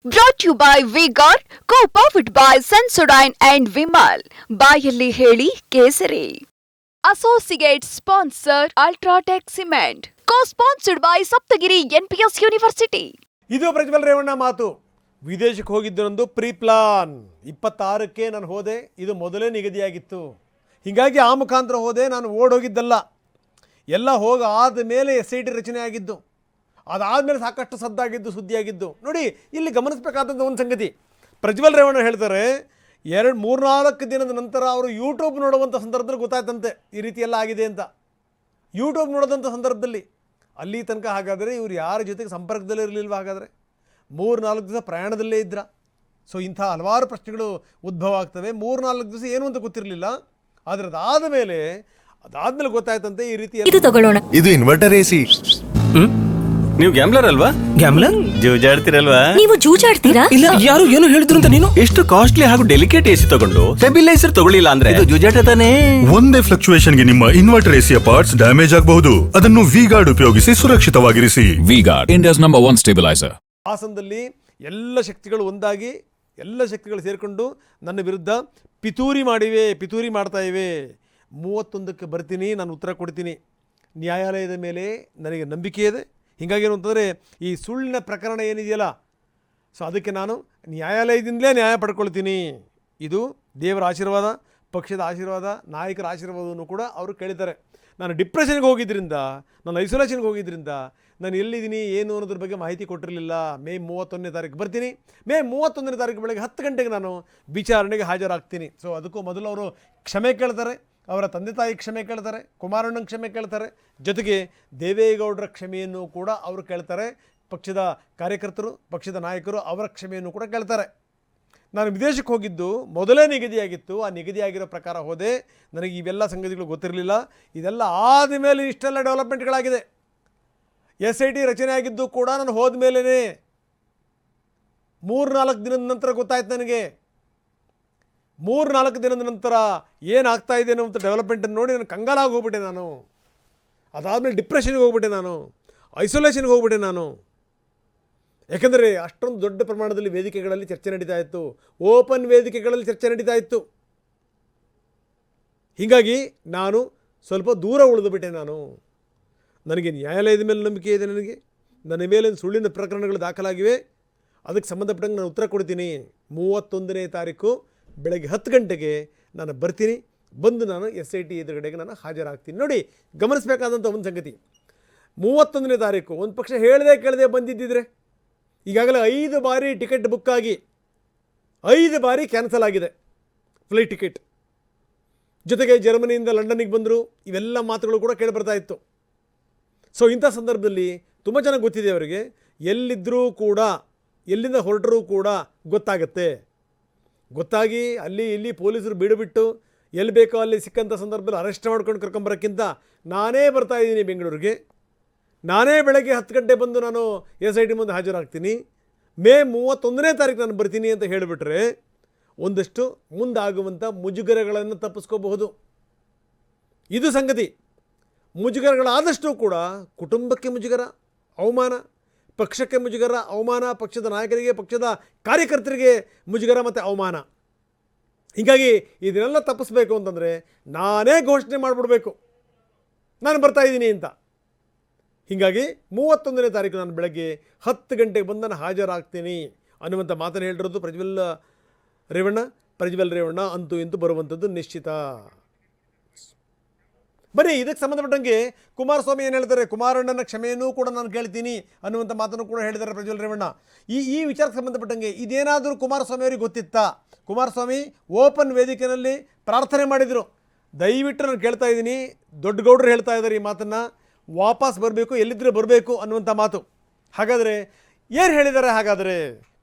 Brought to you by V-Guard, co-powered by Sensodyne and Vimal. ಬಾಯಲ್ಲಿ ಹೇಳಿ ಕೇಸರಿ. Associate sponsor Ultratech Cement. Co-sponsored by Saptagiri NPS University. ಇದು ಪ್ರಜ್ವಲ್ ರೇವಣ್ಣ ಮಾತು. ವಿದೇಶಕ್ಕೆ ಹೋಗಿದ್ದೊಂದು pre plan 26ಕ್ಕೆ ನಾನು ಹೋದೆ. ಇದು ಮೊದಲೇ ನಿಗದಿಯಾಗಿತ್ತು. ಹೀಗಾಗಿ ಆ ಮುಖಾಂತರ ಹೋದೆ. ನಾನು ಓಡೋಗಿದ್ದಲ್ಲ. ಎಲ್ಲ ಹೋಗಿ ಆದಮೇಲೆ SIT ರಚನೆ ಆಗಿದ್ದು. ಅದಾದಮೇಲೆ ಸಾಕಷ್ಟು ಸದ್ದಾಗಿದ್ದು ಸುದ್ದಿಯಾಗಿದ್ದು. ನೋಡಿ, ಇಲ್ಲಿ ಗಮನಿಸಬೇಕಾದಂಥ ಒಂದು ಸಂಗತಿ, ಪ್ರಜ್ವಲ್ ರೇವಣ್ಣ ಹೇಳ್ತಾರೆ 3-4 ದಿನದ ನಂತರ ಅವರು ಯೂಟ್ಯೂಬ್ ನೋಡುವಂಥ ಸಂದರ್ಭದಲ್ಲಿ ಗೊತ್ತಾಯ್ತಂತೆ ಈ ರೀತಿ ಎಲ್ಲ ಆಗಿದೆ ಅಂತ. ಯೂಟ್ಯೂಬ್ ನೋಡೋದಂಥ ಸಂದರ್ಭದಲ್ಲಿ ಅಲ್ಲಿ ತನಕ ಹಾಗಾದರೆ ಇವರು ಯಾರ ಜೊತೆಗೆ ಸಂಪರ್ಕದಲ್ಲೇ ಇರಲಿಲ್ವ? ಹಾಗಾದರೆ 3-4 ದಿವಸ ಪ್ರಯಾಣದಲ್ಲೇ ಇದ್ರ? ಸೊ ಇಂಥ ಹಲವಾರು ಪ್ರಶ್ನೆಗಳು ಉದ್ಭವ ಆಗ್ತವೆ. 3-4 ದಿವಸ ಏನು ಅಂತ ಗೊತ್ತಿರಲಿಲ್ಲ. ಆದರೆ ಅದಾದಮೇಲೆ ಗೊತ್ತಾಯ್ತಂತೆ ಈ ರೀತಿ. ಇದು ಇನ್ವರ್ಟರ್ AC. ನೀವು ಗ್ಯಾಮ್ಲರ್ ಅಲ್ವಾ? ಗ್ಯಾಮ್ಲರ್? ಜೂಜಾಡ್ತಿರಲ್ವಾ? ನೀವು ಜೂಜಾಡ್ತೀರಾ? ಇಲ್ಲ, ಯಾರು ಏನು ಹೇಳಿದ್ರು ಅಂತ ನೀನು? ಎಷ್ಟು ಕಾಸ್ಟ್ಲಿ ಹಾಗೂ ಡೆಲಿಕೇಟ್ AC ತಗೊಂಡು ಸ್ಟೆಬಿಲೈಸರ್ ತಗೊಳ್ಳಿಲ್ಲ ಅಂದ್ರೆ ಇದು ಜೂಜಾಟ ತಾನೇ. ಒಂದೇ ಫ್ಲಕ್ಚುಯೇಷನ್ ಗೆ ನಿಮ್ಮ ಇನ್ವರ್ಟರ್ AC ಪಾರ್ಟ್ಸ್ ಡ್ಯಾಮೇಜ್ ಆಗಬಹುದು. ಅದನ್ನು V-Guard ಉಪಯೋಗಿಸಿ ಸುರಕ್ಷಿತವಾಗಿರಿಸಿ. V-Guard, India's #1 stabilizer. ಹಾಸನದಲ್ಲಿ ಎಲ್ಲ ಶಕ್ತಿಗಳು ಒಂದಾಗಿ, ಎಲ್ಲ ಶಕ್ತಿಗಳು ಸೇರಿಕೊಂಡು ನನ್ನ ವಿರುದ್ಧ ಪಿತೂರಿ ಮಾಡ್ತಾ ಇವೆ. 31ಕ್ಕೆ ಬರ್ತೀನಿ, ನಾನು ಉತ್ತರ ಕೊಡ್ತೀನಿ. ನ್ಯಾಯಾಲಯದ ಮೇಲೆ ನನಗೆ ನಂಬಿಕೆ ಇದೆ. ಹೀಗಾಗಿ ಏನು ಅಂತಂದರೆ, ಈ ಸುಳ್ಳಿನ ಪ್ರಕರಣ ಏನಿದೆಯಲ್ಲ, ಸೊ ಅದಕ್ಕೆ ನಾನು ನ್ಯಾಯಾಲಯದಿಂದಲೇ ನ್ಯಾಯ ಪಡ್ಕೊಳ್ತೀನಿ. ಇದು ದೇವರ ಆಶೀರ್ವಾದ, ಪಕ್ಷದ ಆಶೀರ್ವಾದ, ನಾಯಕರ ಆಶೀರ್ವಾದವನ್ನು ಕೂಡ ಅವರು ಕೇಳಿದ್ದಾರೆ. ನಾನು ಡಿಪ್ರೆಷನ್ಗೆ ಹೋಗಿದ್ದರಿಂದ, ನಾನು ಐಸೋಲೇಷನ್ಗೆ ಹೋಗಿದ್ದರಿಂದ, ನಾನು ಎಲ್ಲಿದ್ದೀನಿ ಏನು ಅನ್ನೋದ್ರ ಬಗ್ಗೆ ಮಾಹಿತಿ ಕೊಟ್ಟಿರಲಿಲ್ಲ. ಮೇ 31ನೇ ತಾರೀಕು ಬರ್ತೀನಿ. ಮೇ 31ನೇ ತಾರೀಕು ಬೆಳಗ್ಗೆ 10 ಗಂಟೆಗೆ ನಾನು ವಿಚಾರಣೆಗೆ ಹಾಜರಾಗ್ತೀನಿ. ಸೊ ಅದಕ್ಕೂ ಮೊದಲು ಅವರು ಕ್ಷಮೆ ಕೇಳ್ತಾರೆ, ಅವರ ತಂದೆ ತಾಯಿ ಕ್ಷಮೆ ಕೇಳ್ತಾರೆ, ಕುಮಾರಣ್ಣನ ಕ್ಷಮೆ ಕೇಳ್ತಾರೆ, ಜೊತೆಗೆ ದೇವೇಗೌಡರ ಕ್ಷಮೆಯನ್ನು ಕೂಡ ಅವರು ಕೇಳ್ತಾರೆ. ಪಕ್ಷದ ಕಾರ್ಯಕರ್ತರು, ಪಕ್ಷದ ನಾಯಕರು ಅವರ ಕ್ಷಮೆಯನ್ನು ಕೂಡ ಕೇಳ್ತಾರೆ. ನಾನು ವಿದೇಶಕ್ಕೆ ಹೋಗಿದ್ದು ಮೊದಲೇ ನಿಗದಿಯಾಗಿತ್ತು. ಆ ನಿಗದಿಯಾಗಿರೋ ಪ್ರಕಾರ ಹೋದೆ. ನನಗೆ ಇವೆಲ್ಲ ಸಂಗತಿಗಳು ಗೊತ್ತಿರಲಿಲ್ಲ. ಇದೆಲ್ಲ ಆದಮೇಲೆ ಇಷ್ಟೆಲ್ಲ ಡೆವಲಪ್ಮೆಂಟ್ಗಳಾಗಿದೆ. SIT ರಚನೆ ಆಗಿದ್ದು ಕೂಡ ನಾನು ಹೋದ ಮೇಲೇ 3-4 ದಿನದ ನಂತರ ಗೊತ್ತಾಯ್ತು ನನಗೆ. 3-4 ದಿನದ ನಂತರ ಏನಾಗ್ತಾ ಇದೆ ಅನ್ನೋ ಡೆವಲಪ್ಮೆಂಟನ್ನು ನೋಡಿ ನಾನು ಕಂಗಾಲಾಗಿ ಹೋಗ್ಬಿಟ್ಟೆ. ನಾನು ಅದಾದಮೇಲೆ ಡಿಪ್ರೆಷನ್ಗೆ ಹೋಗ್ಬಿಟ್ಟೆ, ನಾನು ಐಸೋಲೇಷನ್ಗೆ ಹೋಗ್ಬಿಟ್ಟೆ ನಾನು. ಯಾಕೆಂದರೆ ಅಷ್ಟೊಂದು ದೊಡ್ಡ ಪ್ರಮಾಣದಲ್ಲಿ ವೇದಿಕೆಗಳಲ್ಲಿ ಚರ್ಚೆ ನಡೀತಾ ಇತ್ತು, ಓಪನ್ ವೇದಿಕೆಗಳಲ್ಲಿ ಚರ್ಚೆ ನಡೀತಾ ಇತ್ತು. ಹೀಗಾಗಿ ನಾನು ಸ್ವಲ್ಪ ದೂರ ಉಳಿದುಬಿಟ್ಟೆ. ನನಗೆ ನ್ಯಾಯಾಲಯದ ಮೇಲೆ ನಂಬಿಕೆ ಇದೆ. ನನ್ನ ಮೇಲೆ ಸುಳ್ಳಿನ ಪ್ರಕರಣಗಳು ದಾಖಲಾಗಿವೆ. ಅದಕ್ಕೆ ಸಂಬಂಧಪಟ್ಟಂಗೆ ನಾನು ಉತ್ತರ ಕೊಡ್ತೀನಿ. 31ನೇ ತಾರೀಕು ಬೆಳಗ್ಗೆ 10 ಗಂಟೆಗೆ ನಾನು ಬರ್ತೀನಿ. ಬಂದು ನಾನು SIT ಎದುರುಗಡೆಗೆ ನಾನು ಹಾಜರಾಗ್ತೀನಿ. ನೋಡಿ, ಗಮನಿಸಬೇಕಾದಂಥ ಒಂದು ಸಂಗತಿ, 31ನೇ ತಾರೀಕು ಒಂದು ಪಕ್ಷ ಕೇಳದೆ ಬಂದಿದ್ದಿದ್ರೆ ಈಗಾಗಲೇ 5 ಬಾರಿ ಟಿಕೆಟ್ ಬುಕ್ ಆಗಿ 5 ಬಾರಿ ಕ್ಯಾನ್ಸಲ್ ಆಗಿದೆ ಫ್ಲೈಟ್ ಟಿಕೆಟ್. ಜೊತೆಗೆ ಜರ್ಮನಿಯಿಂದ ಲಂಡನ್ನಿಗೆ ಬಂದರು. ಇವೆಲ್ಲ ಮಾತುಗಳು ಕೂಡ ಕೇಳಿಬರ್ತಾ ಇತ್ತು. ಸೊ ಇಂಥ ಸಂದರ್ಭದಲ್ಲಿ ತುಂಬ ಚೆನ್ನಾಗಿ ಗೊತ್ತಿದೆ ಅವರಿಗೆ, ಎಲ್ಲಿದ್ದರೂ ಕೂಡ, ಎಲ್ಲಿಂದ ಹೊರಟರೂ ಕೂಡ ಗೊತ್ತಾಗತ್ತೆ. ಗೊತ್ತಾಗಿ ಅಲ್ಲಿ ಇಲ್ಲಿ ಪೊಲೀಸರು ಬಿಡುಬಿಟ್ಟು ಎಲ್ಲಿ ಬೇಕೋ ಅಲ್ಲಿ ಸಿಕ್ಕಂಥ ಸಂದರ್ಭದಲ್ಲಿ ಅರೆಸ್ಟ್ ಮಾಡ್ಕೊಂಡು ಕರ್ಕೊಂಬರೋಕ್ಕಿಂತ ನಾನೇ ಬರ್ತಾಯಿದ್ದೀನಿ ಬೆಂಗಳೂರಿಗೆ. ನಾನೇ ಬೆಳಗ್ಗೆ 10 ಗಂಟೆ ಬಂದು ನಾನು SIT ಮುಂದೆ ಹಾಜರಾಗ್ತೀನಿ. ಮೇ 31ನೇ ತಾರೀಕು ನಾನು ಬರ್ತೀನಿ ಅಂತ ಹೇಳಿಬಿಟ್ರೆ ಒಂದಷ್ಟು ಮುಂದಾಗುವಂಥ ಮುಜುಗರಗಳನ್ನು ತಪ್ಪಿಸ್ಕೋಬಹುದು. ಇದು ಸಂಗತಿ. ಮುಜುಗರಗಳಾದಷ್ಟು ಕೂಡ ಕುಟುಂಬಕ್ಕೆ ಮುಜುಗರ, ಅವಮಾನ, ಪಕ್ಷಕ್ಕೆ ಮುಜುಗರ, ಅವಮಾನ, ಪಕ್ಷದ ನಾಯಕರಿಗೆ, ಪಕ್ಷದ ಕಾರ್ಯಕರ್ತರಿಗೆ ಮುಜುಗರ ಮತ್ತು ಅವಮಾನ. ಹೀಗಾಗಿ ಇದನ್ನೆಲ್ಲ ತಪ್ಪಿಸ್ಬೇಕು ಅಂತಂದರೆ ನಾನೇ ಘೋಷಣೆ ಮಾಡಿಬಿಡ್ಬೇಕು ನಾನು ಬರ್ತಾಯಿದ್ದೀನಿ ಅಂತ. ಹೀಗಾಗಿ 31ನೇ ತಾರೀಕು ನಾನು ಬೆಳಗ್ಗೆ 10 ಗಂಟೆಗೆ ಬಂದು ನಾನು ಹಾಜರಾಗ್ತೀನಿ ಅನ್ನುವಂಥ ಮಾತನ್ನು ಹೇಳಿರೋದು ಪ್ರಜ್ವಲ್ ರೇವಣ್ಣ ಅಂತೂ ಇಂತೂ ಬರುವಂಥದ್ದು ನಿಶ್ಚಿತ. ಬನ್ನಿ, ಇದಕ್ಕೆ ಸಂಬಂಧಪಟ್ಟಂಗೆ ಕುಮಾರಸ್ವಾಮಿ ಏನು ಹೇಳ್ತಾರೆ, ಕುಮಾರಣ್ಣನ ಕ್ಷಮೆಯನ್ನೂ ಕೂಡ ನಾನು ಕೇಳ್ತೀನಿ ಅನ್ನುವಂಥ ಮಾತನ್ನು ಕೂಡ ಹೇಳಿದ್ದಾರೆ ಪ್ರಜ್ವಲ್ ರೇವಣ್ಣ. ಈ ವಿಚಾರಕ್ಕೆ ಸಂಬಂಧಪಟ್ಟಂಗೆ ಇದೇನಾದರೂ ಕುಮಾರಸ್ವಾಮಿ ಅವರಿಗೆ ಗೊತ್ತಿತ್ತಾ? ಕುಮಾರಸ್ವಾಮಿ ಓಪನ್ ವೇದಿಕೆಯಲ್ಲಿ ಪ್ರಾರ್ಥನೆ ಮಾಡಿದರು. ದಯವಿಟ್ಟು ನಾನು ಕೇಳ್ತಾ ಇದ್ದೀನಿ, ದೊಡ್ಡಗೌಡರು ಹೇಳ್ತಾ ಇದ್ದಾರೆ ಈ ಮಾತನ್ನು, ವಾಪಸ್ ಬರಬೇಕು, ಎಲ್ಲಿದ್ದರೆ ಬರಬೇಕು ಅನ್ನುವಂಥ ಮಾತು. ಹಾಗಾದರೆ ಏನು ಹೇಳಿದ್ದಾರೆ? ಹಾಗಾದರೆ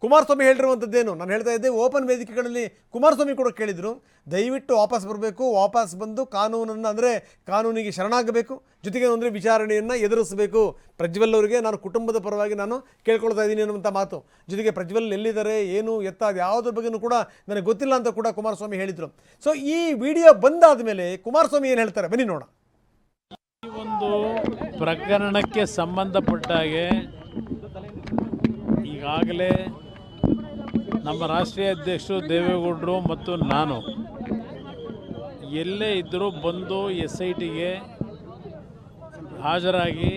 ಕುಮಾರಸ್ವಾಮಿ ಹೇಳಿರುವಂಥದ್ದೇನು? ನಾನು ಹೇಳ್ತಾ ಇದ್ದೆ, ಓಪನ್ ವೇದಿಕೆಗಳಲ್ಲಿ ಕುಮಾರಸ್ವಾಮಿ ಕೂಡ ಕೇಳಿದರು, ದಯವಿಟ್ಟು ವಾಪಸ್ ಬರಬೇಕು, ವಾಪಸ್ ಬಂದು ಕಾನೂನನ್ನು, ಅಂದರೆ ಕಾನೂನಿಗೆ ಶರಣಾಗಬೇಕು, ಜೊತೆಗೆ ಅಂದರೆ ವಿಚಾರಣೆಯನ್ನು ಎದುರಿಸಬೇಕು. ಪ್ರಜ್ವಲ್ ಅವರಿಗೆ ನಾನು ಕುಟುಂಬದ ಪರವಾಗಿ ನಾನು ಕೇಳ್ಕೊಳ್ತಾ ಇದ್ದೀನಿ ಅನ್ನುವಂಥ ಮಾತು. ಜೊತೆಗೆ ಪ್ರಜ್ವಲ್ ಎಲ್ಲಿದ್ದಾರೆ, ಏನು ಎತ್ತ, ಅದು ಯಾವುದ್ರ ಬಗ್ಗೆಯೂ ಕೂಡ ನನಗೆ ಗೊತ್ತಿಲ್ಲ ಅಂತ ಕೂಡ ಕುಮಾರಸ್ವಾಮಿ ಹೇಳಿದರು. ಸೊ ಈ ವಿಡಿಯೋ ಬಂದಾದ ಮೇಲೆ ಕುಮಾರಸ್ವಾಮಿ ಏನು ಹೇಳ್ತಾರೆ ಬನ್ನಿ ನೋಡೋಣ. ಈ ಒಂದು ಪ್ರಕರಣಕ್ಕೆ ಸಂಬಂಧಪಟ್ಟ ಹಾಗೆ ಈಗಾಗಲೇ ನಮ್ಮ ರಾಷ್ಟ್ರೀಯ ಅಧ್ಯಕ್ಷರು ದೇವೇಗೌಡರು ಮತ್ತು ನಾನು ಎಲ್ಲೇ ಇದ್ದರೂ ಬಂದು SITಗೆ ಹಾಜರಾಗಿ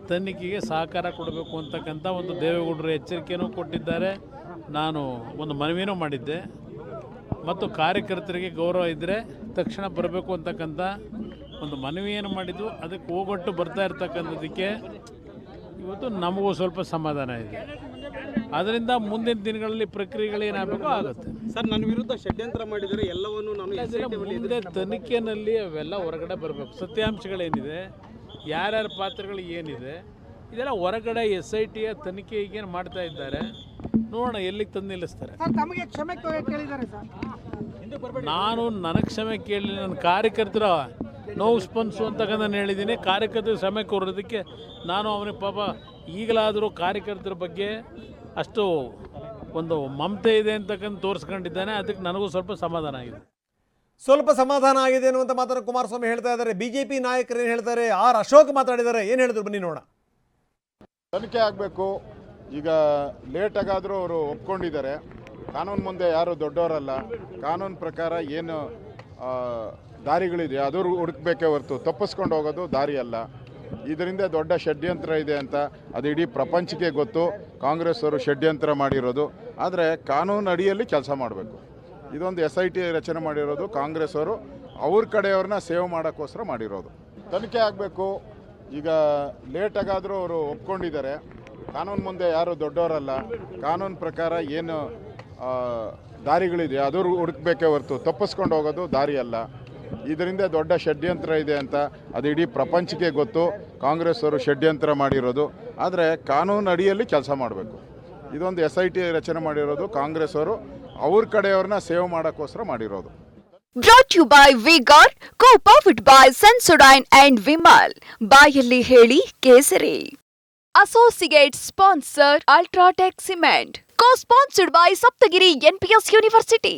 ತನಿಖೆಗೆ ಸಹಕಾರ ಕೊಡಬೇಕು ಅಂತಕ್ಕಂಥ ಒಂದು ದೇವೇಗೌಡರು ಎಚ್ಚರಿಕೆಯೂ ಕೊಟ್ಟಿದ್ದಾರೆ. ನಾನು ಒಂದು ಮನವಿನೂ ಮಾಡಿದ್ದೆ ಮತ್ತು ಕಾರ್ಯಕರ್ತರಿಗೆ ಗೌರವ ಇದ್ದರೆ ತಕ್ಷಣ ಬರಬೇಕು ಅಂತಕ್ಕಂಥ ಒಂದು ಮನವಿಯನ್ನು ಮಾಡಿದ್ದು. ಅದಕ್ಕೆ ಹೋಗೊಟ್ಟು ಬರ್ತಾ ಇರ್ತಕ್ಕಂಥದ್ದಕ್ಕೆ ಇವತ್ತು ನಮಗೂ ಸ್ವಲ್ಪ ಸಮಾಧಾನ ಇದೆ. ಅದರಿಂದ ಮುಂದಿನ ದಿನಗಳಲ್ಲಿ ಪ್ರಕ್ರಿಯೆಗಳೇನಾಗಬೇಕು ಆಗುತ್ತೆ. ಸರ್, ನನ್ನ ವಿರುದ್ಧ ಷಡ್ಯಂತ್ರ ಮಾಡಿದರೆ ಎಲ್ಲವನ್ನು ನಾನು ಮುಂದೆ ತನಿಖೆಯಲ್ಲಿ ಅವೆಲ್ಲ ಹೊರಗಡೆ ಬರಬೇಕು. ಸತ್ಯಾಂಶಗಳೇನಿದೆ, ಯಾರ್ಯಾರ ಪಾತ್ರಗಳು ಏನಿದೆ, ಇದೆಲ್ಲ ಹೊರಗಡೆ SITಯ ತನಿಖೆ ಈಗೇನು ಮಾಡ್ತಾ ಇದ್ದಾರೆ, ನೋಡೋಣ ಎಲ್ಲಿಗೆ ತಂದು ನಿಲ್ಲಿಸ್ತಾರೆ. ತಮಗೆ ಕ್ಷಮೆ ಕೇಳಿದ್ದಾರೆ ಸರ್. ನಾನು ನನಗೆ ಕ್ಷಮೆ ಕೇಳಿ ನನ್ನ ಕಾರ್ಯಕರ್ತರ ನೋವು ಸ್ಪಂದಿಸು ಅಂತಕ್ಕಂಥ ನಾನು ಹೇಳಿದ್ದೀನಿ. ಕಾರ್ಯಕರ್ತರು ಕ್ಷಮೆ ಕೋರೋದಕ್ಕೆ ನಾನು ಅವನಿಗೆ ಪಾಪ ಈಗಲಾದರೂ ಕಾರ್ಯಕರ್ತರ ಬಗ್ಗೆ ಅಷ್ಟು ಒಂದು ಮಮತೆ ಇದೆ ಅಂತಕ್ಕಂಥ ತೋರಿಸ್ಕೊಂಡಿದ್ದಾನೆ. ಅದಕ್ಕೆ ನನಗೂ ಸ್ವಲ್ಪ ಸಮಾಧಾನ ಆಗಿದೆ. ಸ್ವಲ್ಪ ಸಮಾಧಾನ ಆಗಿದೆ ಅನ್ನುವಂಥ ಮಾತನ್ನು ಕುಮಾರಸ್ವಾಮಿ ಹೇಳ್ತಾ ಇದ್ದಾರೆ. BJP ನಾಯಕರು ಏನು ಹೇಳ್ತಾರೆ, ಆರ್ ಅಶೋಕ್ ಮಾತಾಡಿದ್ದಾರೆ, ಏನು ಹೇಳಿದ್ರು ಬನ್ನಿ ನೋಡೋಣ. ತನಿಖೆ ಆಗಬೇಕು. ಈಗ ಲೇಟಾಗಾದರೂ ಅವರು ಒಪ್ಕೊಂಡಿದ್ದಾರೆ. ಕಾನೂನು ಮುಂದೆ ಯಾರು ದೊಡ್ಡವರಲ್ಲ. ಕಾನೂನು ಪ್ರಕಾರ ಏನು ದಾರಿಗಳಿದೆ ಅದು ಹುಡುಕ್ಬೇಕೇ ಹೊರತು ತಪ್ಪಿಸ್ಕೊಂಡು ಹೋಗೋದು ದಾರಿ ಅಲ್ಲ. ಇದರಿಂದ ದೊಡ್ಡ ಷಡ್ಯಂತ್ರ ಇದೆ ಅಂತ ಅದು ಇಡೀ ಪ್ರಪಂಚಕ್ಕೆ ಗೊತ್ತು. ಕಾಂಗ್ರೆಸ್ ಅವರು ಷಡ್ಯಂತ್ರ ಮಾಡಿರೋದು. ಆದರೆ ಕಾನೂನು ಅಡಿಯಲ್ಲಿ ಕೆಲಸ ಮಾಡಬೇಕು. ಇದೊಂದು SIT ರಚನೆ ಮಾಡಿರೋದು ಕಾಂಗ್ರೆಸ್ ಅವರು ಅವ್ರ ಕಡೆಯವ್ರನ್ನ ಸೇವ್ ಮಾಡೋಕ್ಕೋಸ್ಕರ ಮಾಡಿರೋದು. ತನಿಖೆ ಆಗಬೇಕು. ಈಗ ಲೇಟಾಗಾದರೂ ಅವರು ಒಪ್ಕೊಂಡಿದ್ದಾರೆ. ಕಾನೂನು ಮುಂದೆ ಯಾರು ದೊಡ್ಡವರಲ್ಲ. ಕಾನೂನು ಪ್ರಕಾರ ಏನು ದಾರಿಗಳಿದೆ ಅದು ಹುಡುಕ್ಬೇಕೇ ಹೊರತು ತಪ್ಪಿಸ್ಕೊಂಡು ಹೋಗೋದು ದಾರಿ ಅಲ್ಲ. ಇದರಿಂದ ದೊಡ್ಡ ಷಡ್ಯಂತ್ರ ಇದೆ ಅಂತ ಅದು ಇಡೀ ಪ್ರಪಂಚಕ್ಕೆ ಗೊತ್ತು. ಕಾಂಗ್ರೆಸ್ ಅವರು ಷಡ್ಯಂತ್ರ ಮಾಡಿರೋದು. ಆದರೆ ಕಾನೂನು ಅಡಿಯಲ್ಲಿ ಕೆಲಸ ಮಾಡಬೇಕು. ಇದೊಂದು SIT ರಚನೆ ಮಾಡಿರೋದು ಕಾಂಗ್ರೆಸ್ ಅವರು ಅವ್ರ ಕಡೆಯವ್ರನ್ನ ಸೇವ್ ಮಾಡೋಕ್ಕೋಸ್ಕರ ಮಾಡಿರೋದು. Brought to you by V-Guard, co-powered by Sensodyne and Vimal. ಬಾಯಲ್ಲಿ ಹೇಳಿ ಕೇಸರಿ. Associate sponsor Ultratech Cement. Co-sponsored by Saptagiri NPS University.